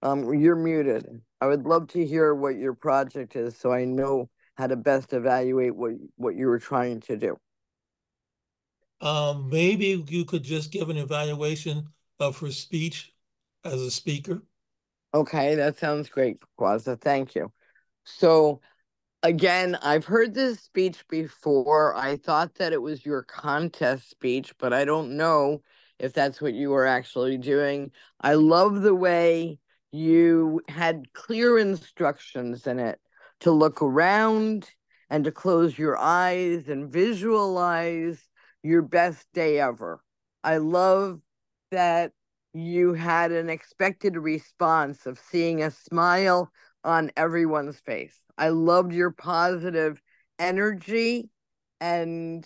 You're muted. I would love to hear what your project is so I know how to best evaluate what you were trying to do. Maybe you could just give an evaluation of her speech as a speaker. Okay, that sounds great, Kwaza. Thank you. So again, I've heard this speech before. I thought that it was your contest speech, but I don't know if that's what you were actually doing. I love the way you had clear instructions in it to look around and to close your eyes and visualize your best day ever. I love that you had an expected response of seeing a smile on everyone's face. I loved your positive energy and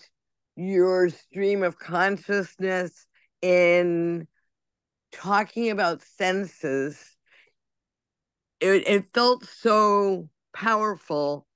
your stream of consciousness in talking about senses. It felt so powerful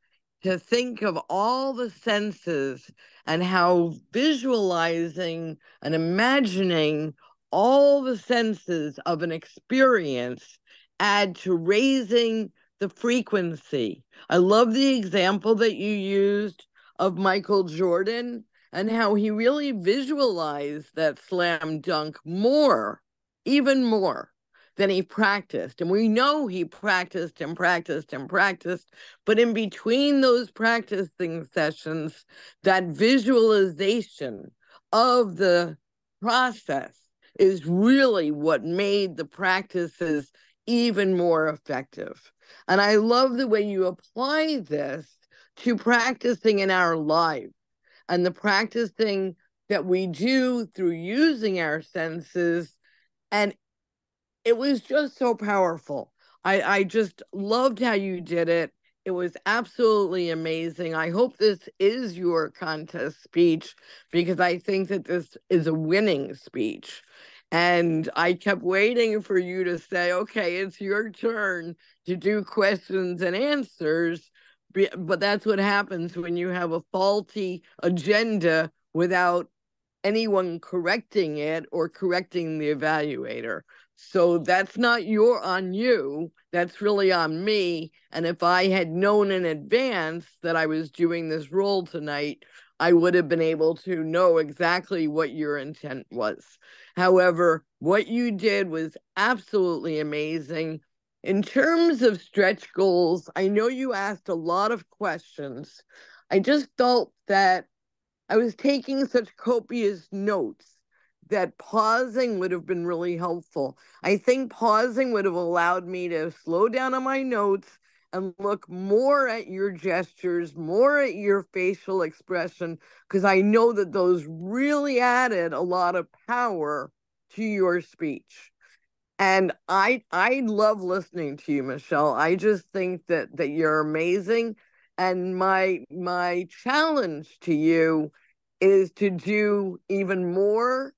to think of all the senses and how visualizing and imagining all the senses of an experience add to raising the frequency. I love the example that you used of Michael Jordan and how he really visualized that slam dunk more, even more than he practiced. And we know he practiced and practiced and practiced, but in between those practicing sessions, that visualization of the process is really what made the practices even more effective. And I love the way you apply this to practicing in our life and the practicing that we do through using our senses. And it was just so powerful. I just loved how you did it. It was absolutely amazing. I hope this is your contest speech because I think that this is a winning speech. And I kept waiting for you to say, okay, it's your turn to do questions and answers. But that's what happens when you have a faulty agenda without anyone correcting it or correcting the evaluator. So that's not on you, that's really on me. And if I had known in advance that I was doing this role tonight, I would have been able to know exactly what your intent was. However, what you did was absolutely amazing. In terms of stretch goals, I know you asked a lot of questions. I just felt that I was taking such copious notes that pausing would have been really helpful. I think pausing would have allowed me to slow down on my notes and look more at your gestures, more at your facial expression, because I know that those really added a lot of power to your speech. And I love listening to you, Michele. I just think that you're amazing. And my challenge to you is to do even more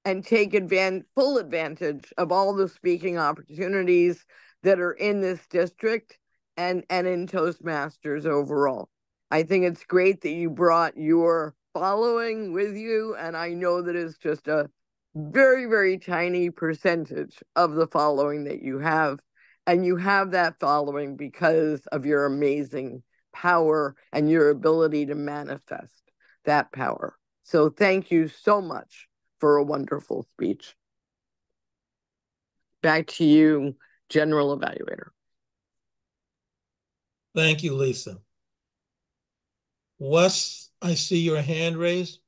and take full advantage of all the speaking opportunities that are in this district and in Toastmasters overall. I think it's great that you brought your following with you, and I know that it's just a very, very tiny percentage of the following that you have. And you have that following because of your amazing power and your ability to manifest that power. So thank you so much for a wonderful speech. Back to you, General Evaluator. Thank you, Lisa. Wes, I see your hand raised.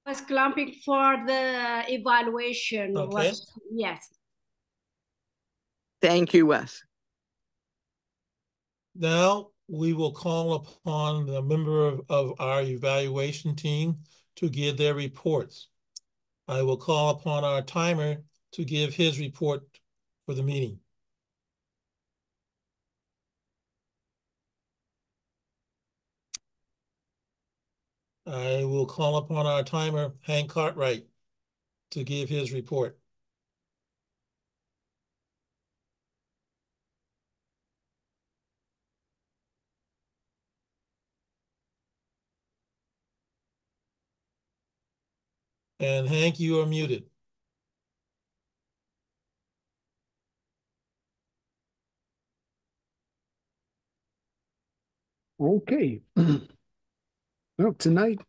I was clamping for the evaluation. Okay. Yes. Thank you, Wes. Now we will call upon the member of our evaluation team to give their reports. I will call upon our timer to give his report for the meeting. I will call upon our timer, Hank Cartwright, to give his report. And Hank, you are muted. Okay. Well, tonight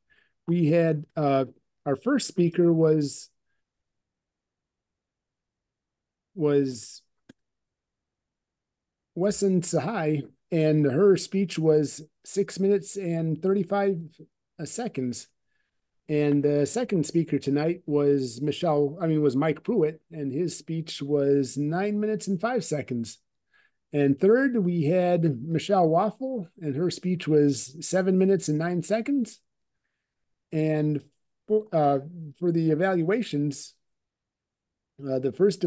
we had our first speaker was Wessen Tsehai, and her speech was 6 minutes and 35 seconds. And the second speaker tonight was Mike Pruett, and his speech was 9 minutes and 5 seconds. And third, we had Michele Waufle, and her speech was 7 minutes and 9 seconds. And for the evaluations, the first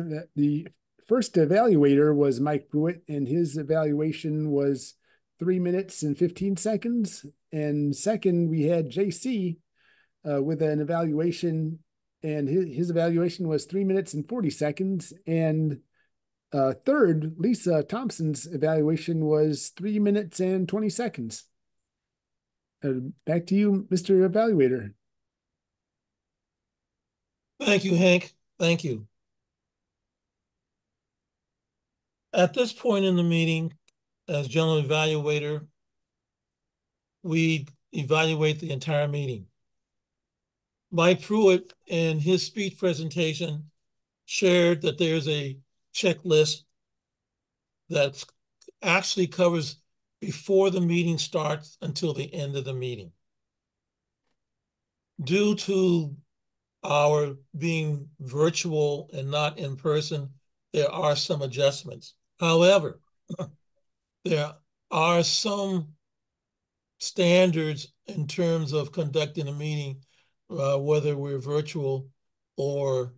evaluator was Mike Pruett, and his evaluation was 3 minutes and 15 seconds. And second, we had JC with an evaluation, and his evaluation was 3 minutes and 40 seconds. And third, Lisa Thompson's evaluation was 3 minutes and 20 seconds. Back to you, Mr. Evaluator. Thank you, Hank. Thank you. At this point in the meeting, as general evaluator, we evaluate the entire meeting. Mike Pruett, in his speech presentation, shared that there's a checklist that actually covers before the meeting starts until the end of the meeting. Due to our being virtual and not in person, there are some adjustments. However, there are some standards in terms of conducting a meeting, whether we're virtual or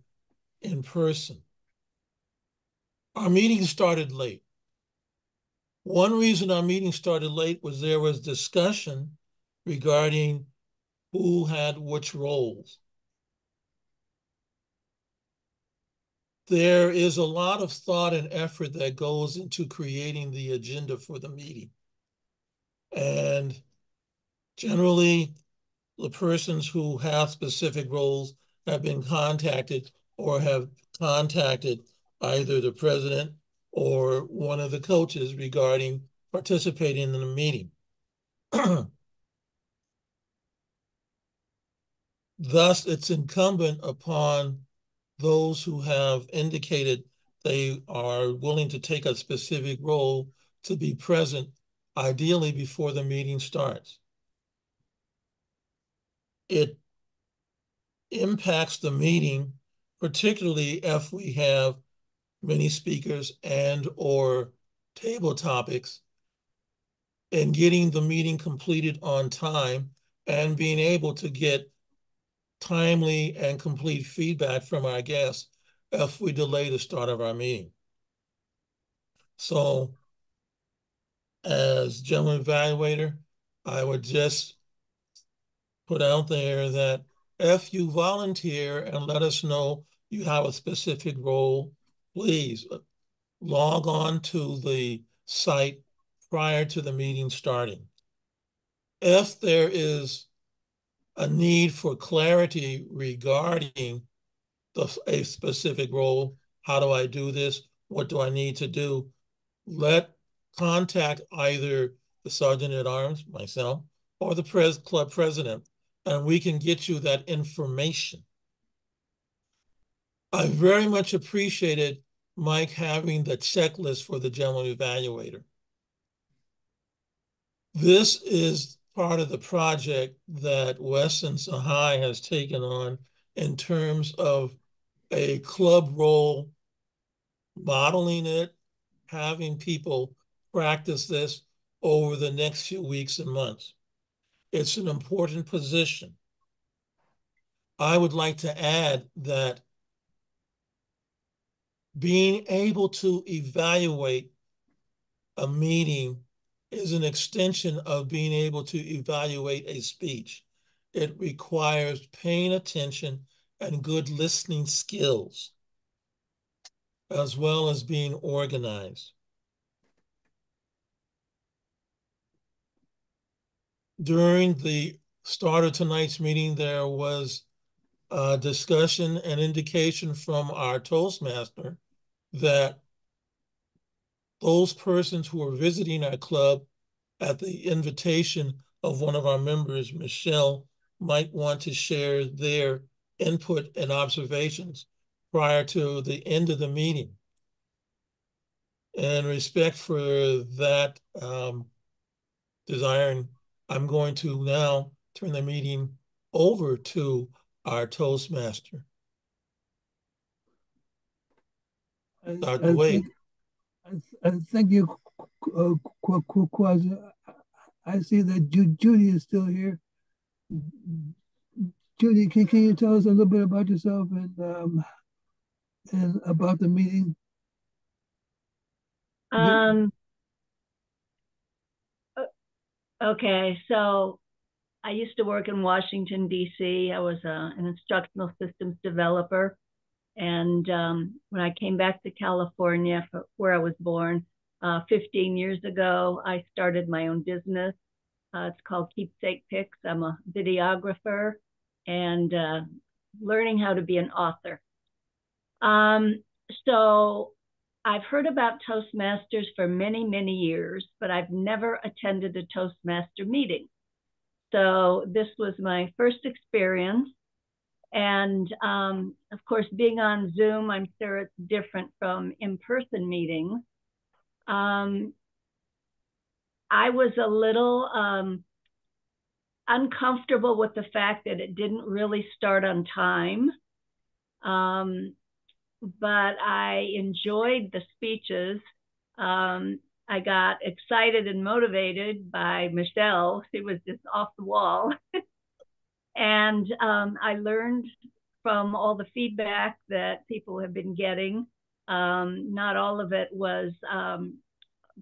in person. Our meeting started late. One reason our meeting started late was there was discussion regarding who had which roles. There is a lot of thought and effort that goes into creating the agenda for the meeting. And generally, the persons who have specific roles have been contacted or have contacted either the president or one of the coaches regarding participating in the meeting. Thus, it's incumbent upon those who have indicated they are willing to take a specific role to be present, ideally before the meeting starts. It impacts the meeting, particularly if we have many speakers and or table topics, in getting the meeting completed on time and being able to get timely and complete feedback from our guests if we delay the start of our meeting. So as general evaluator, I would just put out there that if you volunteer and let us know you have a specific role, please log on to the site prior to the meeting starting. If there is a need for clarity regarding a specific role, how do I do this? What do I need to do? Contact either the Sergeant at Arms, myself, or the club president, and we can get you that information. I very much appreciated Mike having the checklist for the general evaluator. This is part of the project that Wessen Tsehai has taken on in terms of a club role, modeling it, having people practice this over the next few weeks and months. It's an important position. I would like to add that being able to evaluate a meeting is an extension of being able to evaluate a speech. It requires paying attention and good listening skills, as well as being organized. During the start of tonight's meeting, there was a discussion and indication from our Toastmaster that those persons who are visiting our club at the invitation of one of our members, Michele, might want to share their input and observations prior to the end of the meeting. In respect for that desire, I'm going to now turn the meeting over to our Toastmaster. Dr. Wade. Thank you, Kwazi. I see that Judy is still here. Judy, can you tell us a little bit about yourself and about the meeting? Okay, so I used to work in Washington, D.C. I was an instructional systems developer. And when I came back to California, where I was born, 15 years ago, I started my own business. It's called Keepsake Pics. I'm a videographer and learning how to be an author. So I've heard about Toastmasters for many, many years, but I've never attended a Toastmaster meeting. So this was my first experience. And of course, being on Zoom, I'm sure it's different from in-person meetings. I was a little uncomfortable with the fact that it didn't really start on time. But I enjoyed the speeches. I got excited and motivated by Michele. She was just off the wall. And I learned from all the feedback that people have been getting. Not all of it was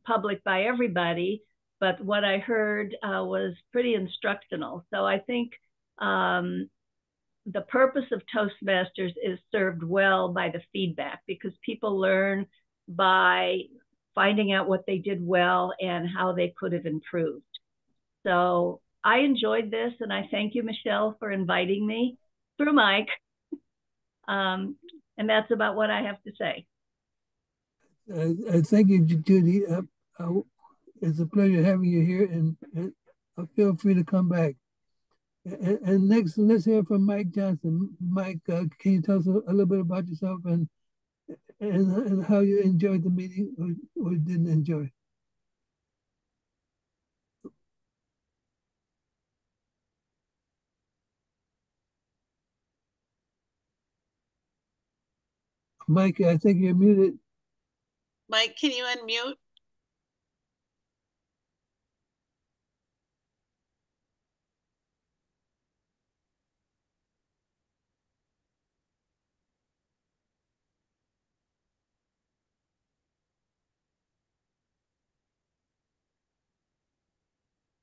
public by everybody, but what I heard was pretty instructional. So I think the purpose of Toastmasters is served well by the feedback, because people learn by finding out what they did well and how they could have improved. So I enjoyed this, and I thank you, Michele, for inviting me through Mike. And that's about what I have to say. Thank you, Judy. It's a pleasure having you here, and feel free to come back. And next, let's hear from Mike Johnson. Mike, can you tell us a little bit about yourself and how you enjoyed the meeting or didn't enjoy? Mike, I think you're muted. Mike, can you unmute?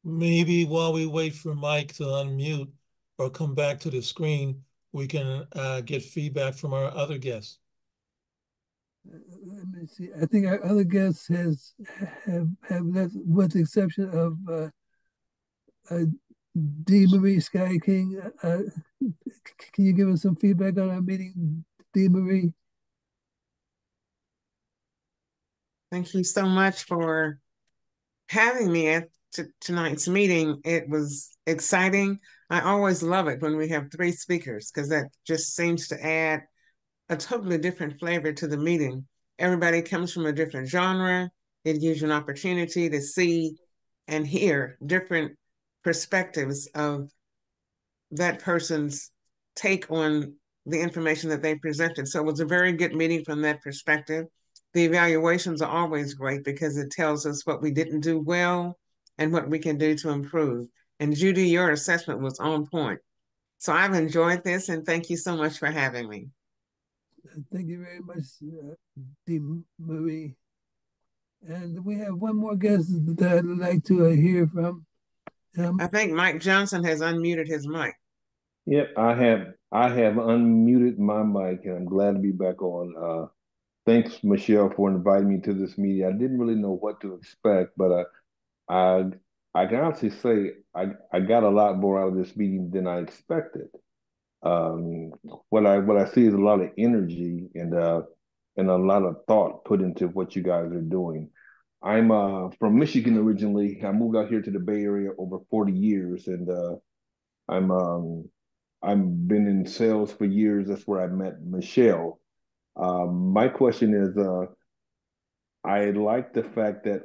Maybe while we wait for Mike to unmute or come back to the screen, we can get feedback from our other guests. Let me see. I think our other guests have left, with the exception of D. Marie Sky King. Can you give us some feedback on our meeting, D. Marie? Thank you so much for having me at tonight's meeting. It was exciting. I always love it when we have 3 speakers, because that just seems to add a totally different flavor to the meeting. Everybody comes from a different genre. It gives you an opportunity to see and hear different perspectives of that person's take on the information that they presented. So it was a very good meeting from that perspective. The evaluations are always great because it tells us what we didn't do well and what we can do to improve. And Judy, your assessment was on point. So I've enjoyed this, and thank you so much for having me. Thank you very much, D. Marie. And we have one more guest that I'd like to hear from. I think Mike Johnson has unmuted his mic. Yep, I have unmuted my mic, and I'm glad to be back on. Thanks, Michele, for inviting me to this meeting. I didn't really know what to expect, but I can honestly say I got a lot more out of this meeting than I expected. What I see is a lot of energy and a lot of thought put into what you guys are doing. I'm from Michigan originally. I moved out here to the Bay Area over 40 years, and I've been in sales for years. That's where I met Michele. My question is, I like the fact that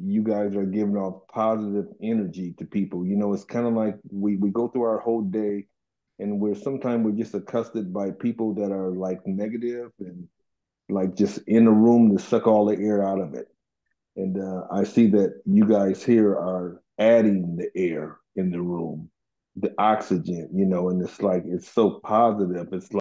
you guys are giving off positive energy to people. You know, it's kind of like we go through our whole day, and sometimes we're just accosted by people that are like negative and like just in a room to suck all the air out of it. And I see that you guys here are adding the air in the room, the oxygen, you know, and it's like, it's so positive. It's like,